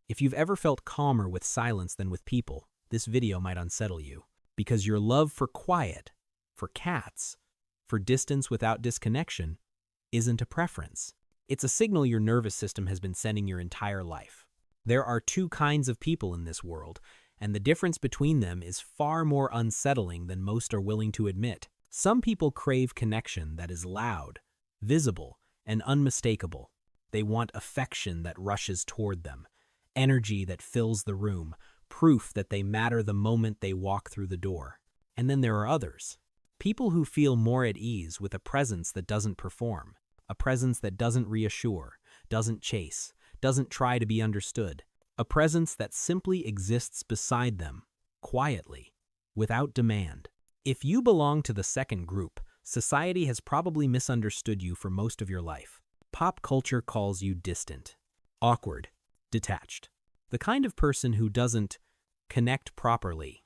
If you've ever felt calmer with silence than with people, this video might unsettle you. Because your love for quiet, for cats, for distance without disconnection, isn't a preference. It's a signal your nervous system has been sending your entire life. There are two kinds of people in this world, and the difference between them is far more unsettling than most are willing to admit. Some people crave connection that is loud, visible, and unmistakable. They want affection that rushes toward them, energy that fills the room, proof that they matter the moment they walk through the door. And then there are others. People who feel more at ease with a presence that doesn't perform, a presence that doesn't reassure, doesn't chase, doesn't try to be understood, a presence that simply exists beside them, quietly, without demand. If you belong to the second group, society has probably misunderstood you for most of your life. Pop culture calls you distant, awkward, detached, the kind of person who doesn't connect properly.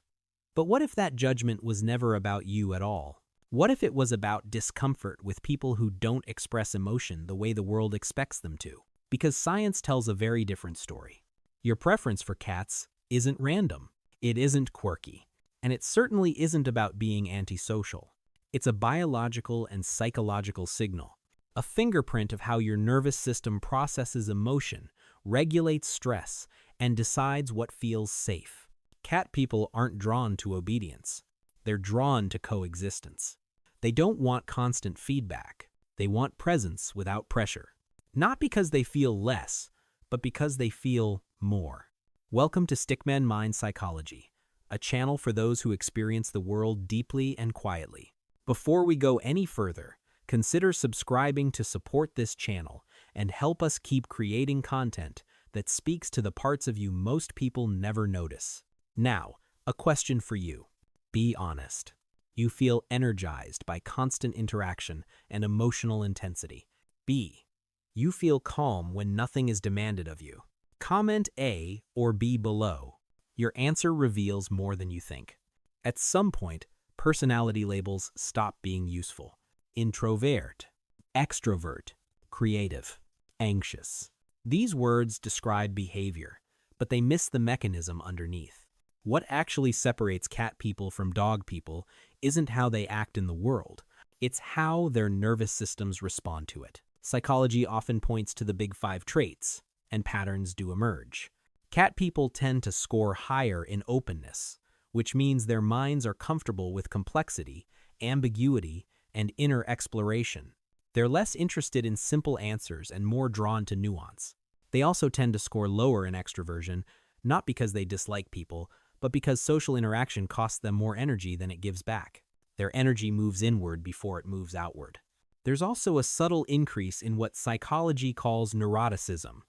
But what if that judgment was never about you at all? What if it was about discomfort with people who don't express emotion the way the world expects them to? Because science tells a very different story. Your preference for cats isn't random. It isn't quirky. And it certainly isn't about being antisocial. It's a biological and psychological signal, a fingerprint of how your nervous system processes emotion, regulates stress, and decides what feels safe. Cat people aren't drawn to obedience. They're drawn to coexistence. They don't want constant feedback. They want presence without pressure. Not because they feel less, but because they feel more. Welcome to Stickman Mind Psychology, a channel for those who experience the world deeply and quietly. Before we go any further, consider subscribing to support this channel and help us keep creating content that speaks to the parts of you most people never notice. Now, a question for you. Be honest. You feel energized by constant interaction and emotional intensity. B. You feel calm when nothing is demanded of you. Comment A or B below. Your answer reveals more than you think. At some point, personality labels stop being useful. Introvert, extrovert, creative, anxious. These words describe behavior, but they miss the mechanism underneath. What actually separates cat people from dog people isn't how they act in the world. It's how their nervous systems respond to it. Psychology often points to the big five traits, and patterns do emerge. Cat people tend to score higher in openness, which means their minds are comfortable with complexity, ambiguity, and inner exploration. They're less interested in simple answers and more drawn to nuance. They also tend to score lower in extroversion, not because they dislike people, but because social interaction costs them more energy than it gives back. Their energy moves inward before it moves outward. There's also a subtle increase in what psychology calls neuroticism,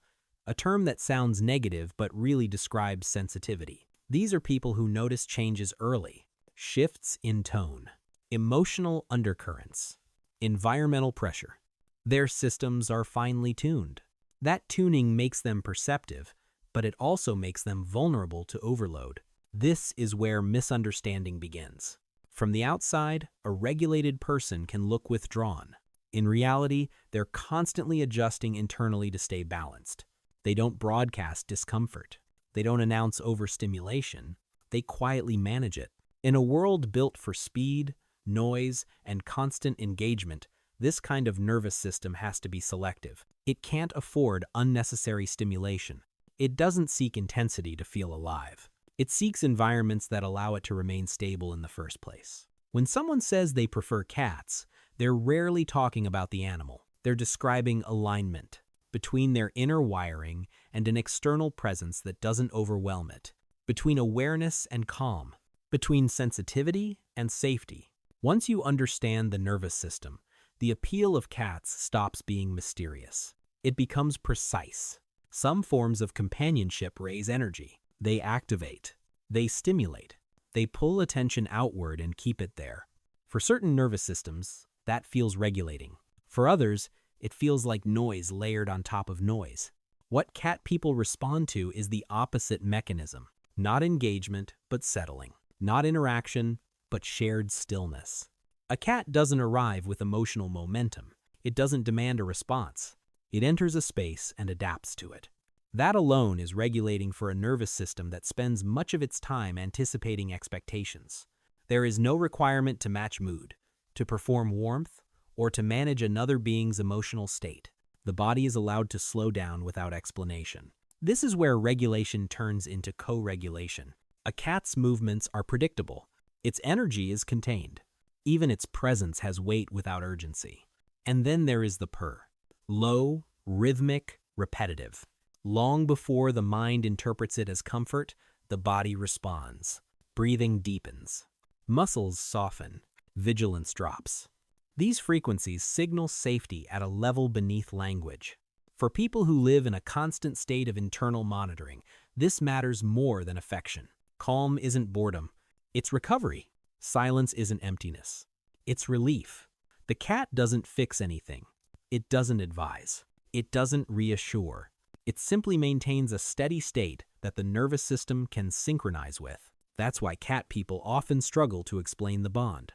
a term that sounds negative but really describes sensitivity. These are people who notice changes early, shifts in tone, emotional undercurrents, environmental pressure. Their systems are finely tuned. That tuning makes them perceptive, but it also makes them vulnerable to overload. This is where misunderstanding begins. From the outside, a regulated person can look withdrawn. In reality, they're constantly adjusting internally to stay balanced. They don't broadcast discomfort. They don't announce overstimulation. They quietly manage it. In a world built for speed, noise, and constant engagement, this kind of nervous system has to be selective. It can't afford unnecessary stimulation. It doesn't seek intensity to feel alive. It seeks environments that allow it to remain stable in the first place. When someone says they prefer cats, they're rarely talking about the animal. They're describing alignment between their inner wiring and an external presence that doesn't overwhelm it, between awareness and calm, between sensitivity and safety. Once you understand the nervous system, the appeal of cats stops being mysterious. It becomes precise. Some forms of companionship raise energy. They activate. They stimulate. They pull attention outward and keep it there. For certain nervous systems, that feels regulating. For others, it feels like noise layered on top of noise. What cat people respond to is the opposite mechanism. Not engagement, but settling. Not interaction, but shared stillness. A cat doesn't arrive with emotional momentum. It doesn't demand a response. It enters a space and adapts to it. That alone is regulating for a nervous system that spends much of its time anticipating expectations. There is no requirement to match mood, to perform warmth, or to manage another being's emotional state. The body is allowed to slow down without explanation. This is where regulation turns into co-regulation. A cat's movements are predictable. Its energy is contained. Even its presence has weight without urgency. And then there is the purr. Low, rhythmic, repetitive. Long before the mind interprets it as comfort, the body responds. Breathing deepens. Muscles soften. Vigilance drops. These frequencies signal safety at a level beneath language. For people who live in a constant state of internal monitoring, this matters more than affection. Calm isn't boredom. It's recovery. Silence isn't emptiness. It's relief. The cat doesn't fix anything. It doesn't advise. It doesn't reassure. It simply maintains a steady state that the nervous system can synchronize with. That's why cat people often struggle to explain the bond.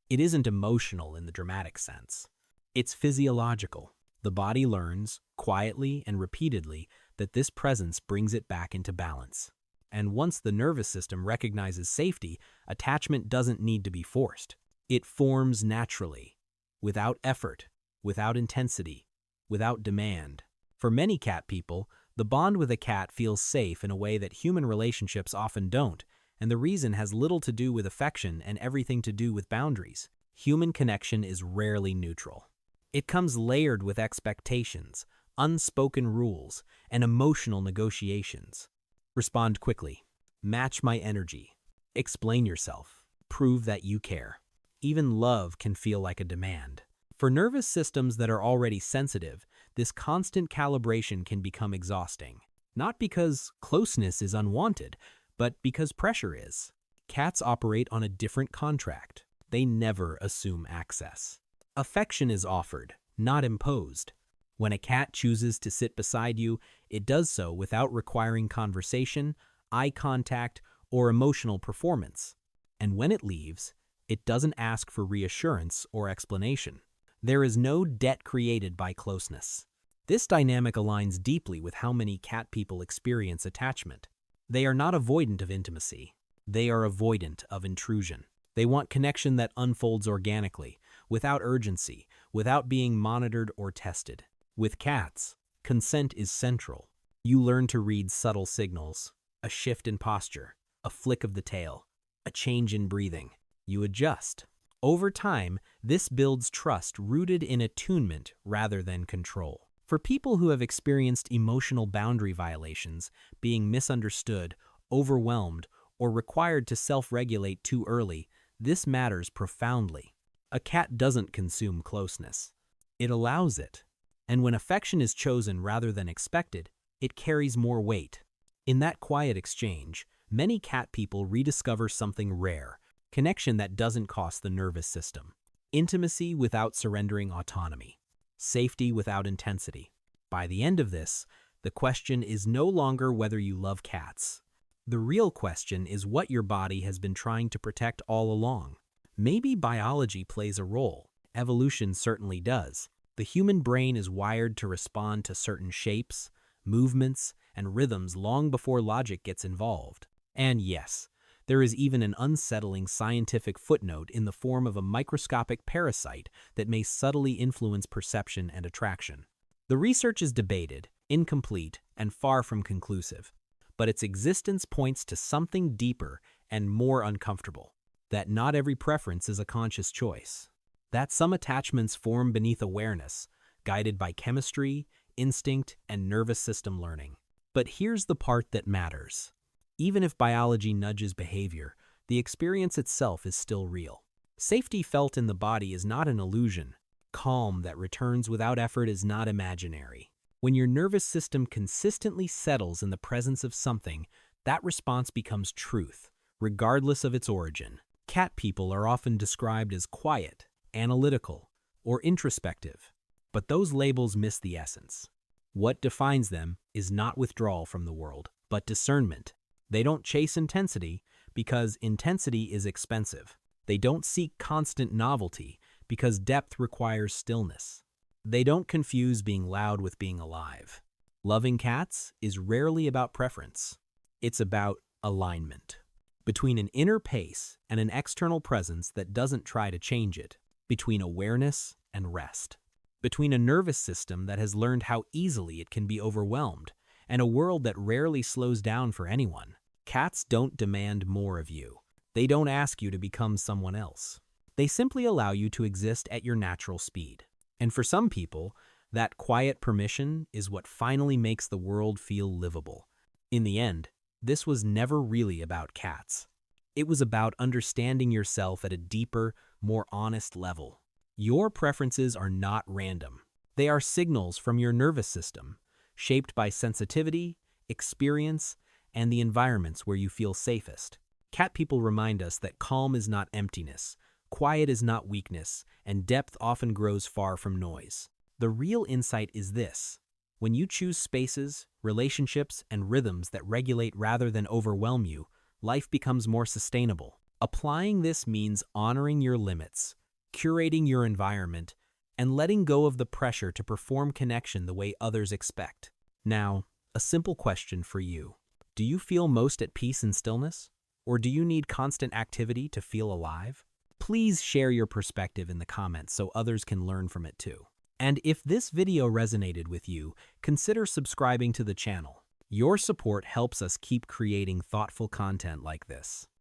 It isn't emotional in the dramatic sense. It's physiological. The body learns, quietly and repeatedly, that this presence brings it back into balance. And once the nervous system recognizes safety, attachment doesn't need to be forced. It forms naturally, without effort, without intensity, without demand. For many cat people, the bond with a cat feels safe in a way that human relationships often don't, and the reason has little to do with affection and everything to do with boundaries. Human connection is rarely neutral. It comes layered with expectations, unspoken rules, and emotional negotiations. Respond quickly. Match my energy. Explain yourself. Prove that you care. Even love can feel like a demand. For nervous systems that are already sensitive, this constant calibration can become exhausting. Not because closeness is unwanted, but because pressure is. Cats operate on a different contract. They never assume access. Affection is offered, not imposed. When a cat chooses to sit beside you, it does so without requiring conversation, eye contact, or emotional performance. And when it leaves, it doesn't ask for reassurance or explanation. There is no debt created by closeness. This dynamic aligns deeply with how many cat people experience attachment. They are not avoidant of intimacy. They are avoidant of intrusion. They want connection that unfolds organically, without urgency, without being monitored or tested. With cats, consent is central. You learn to read subtle signals, a shift in posture, a flick of the tail, a change in breathing. You adjust. Over time, this builds trust rooted in attunement rather than control. For people who have experienced emotional boundary violations, being misunderstood, overwhelmed, or required to self-regulate too early, this matters profoundly. A cat doesn't consume closeness. It allows it. And when affection is chosen rather than expected, it carries more weight. In that quiet exchange, many cat people rediscover something rare, connection that doesn't cost the nervous system, intimacy without surrendering autonomy, safety without intensity. By the end of this, the question is no longer whether you love cats. The real question is what your body has been trying to protect all along. Maybe biology plays a role. Evolution certainly does. The human brain is wired to respond to certain shapes, movements, and rhythms long before logic gets involved. And yes, there is even an unsettling scientific footnote in the form of a microscopic parasite that may subtly influence perception and attraction. The research is debated, incomplete, and far from conclusive, but its existence points to something deeper and more uncomfortable, that not every preference is a conscious choice, that some attachments form beneath awareness, guided by chemistry, instinct, and nervous system learning. But here's the part that matters. Even if biology nudges behavior, the experience itself is still real. Safety felt in the body is not an illusion. Calm that returns without effort is not imaginary. When your nervous system consistently settles in the presence of something, that response becomes truth, regardless of its origin. Cat people are often described as quiet, analytical, or introspective, but those labels miss the essence. What defines them is not withdrawal from the world, but discernment. They don't chase intensity because intensity is expensive. They don't seek constant novelty because depth requires stillness. They don't confuse being loud with being alive. Loving cats is rarely about preference. It's about alignment. Between an inner pace and an external presence that doesn't try to change it. Between awareness and rest. Between a nervous system that has learned how easily it can be overwhelmed and a world that rarely slows down for anyone. Cats don't demand more of you. They don't ask you to become someone else. They simply allow you to exist at your natural speed. And for some people, that quiet permission is what finally makes the world feel livable. In the end, this was never really about cats. It was about understanding yourself at a deeper, more honest level. Your preferences are not random. They are signals from your nervous system, shaped by sensitivity, experience, and the environments where you feel safest. Cat people remind us that calm is not emptiness, quiet is not weakness, and depth often grows far from noise. The real insight is this: when you choose spaces, relationships, and rhythms that regulate rather than overwhelm you, life becomes more sustainable. Applying this means honoring your limits, curating your environment, and letting go of the pressure to perform connection the way others expect. Now, a simple question for you. Do you feel most at peace in stillness? Or do you need constant activity to feel alive? Please share your perspective in the comments so others can learn from it too. And if this video resonated with you, consider subscribing to the channel. Your support helps us keep creating thoughtful content like this.